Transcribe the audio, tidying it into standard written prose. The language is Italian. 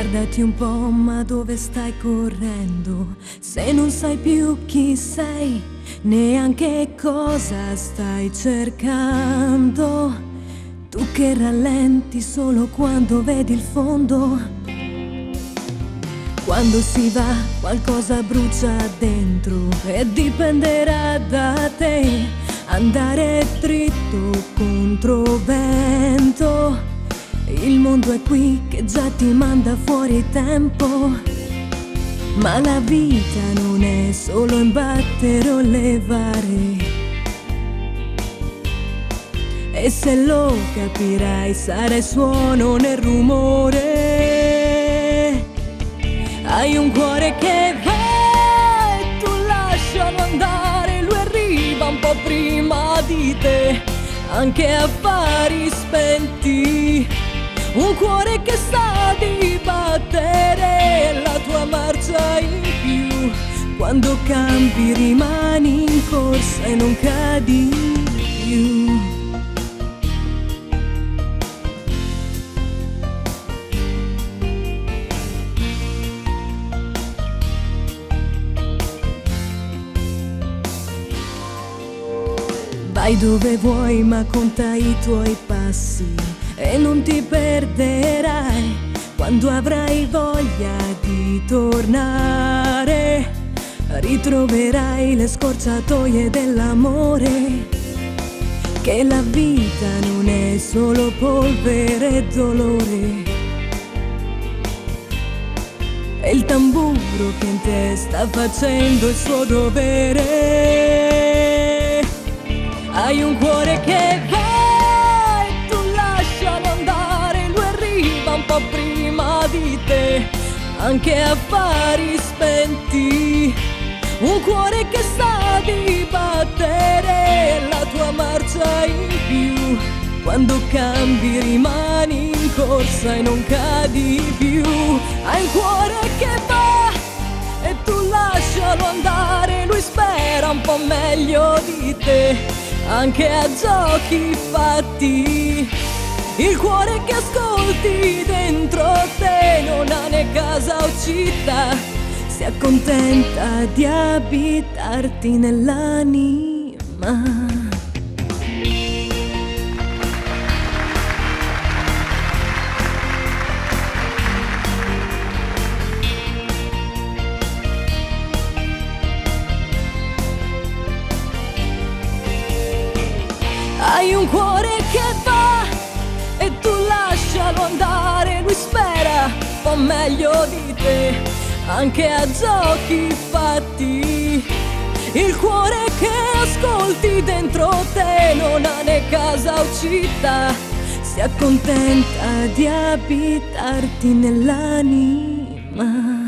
Guardati un po', ma dove stai correndo? Se non sai più chi sei, neanche cosa stai cercando. Tu che rallenti solo quando vedi il fondo. Quando si va, qualcosa brucia dentro e dipenderà da te. Andare dritto contro vento. Il mondo è qui che già ti manda fuori tempo. Ma la vita non è solo imbattere o levare. E se lo capirai sarai suono nel rumore. Hai un cuore che va e tu lascialo andare. Lui arriva un po' prima di te, anche a affari spenti. Un cuore che sa di battere la tua marcia in più. Quando cambi rimani in corsa e non cadi più. Vai dove vuoi ma conta i tuoi passi e non ti perderai. Quando avrai voglia di tornare, ritroverai le scorciatoie dell'amore. Che la vita non è solo polvere e dolore. E il tamburo che in te sta facendo il suo dovere. Hai un cuore che va e tu lascialo andare. Lui arriva un po' prima di te, anche a affari spenti. Un cuore che sa di battere la tua marcia in più. Quando cambi rimani in corsa e non cadi più. Hai un cuore che va e tu lascialo andare. Lui spera un po' meglio di te, anche a giochi fatti. Il cuore che ascolti dentro te non ha né casa o città. Si accontenta di abitarti nell'anima. Hai un cuore che va e tu lascialo andare. Lui spera un po' meglio di te, anche a giochi fatti. Il cuore che ascolti dentro te non ha né casa o città. Si accontenta di abitarti nell'anima.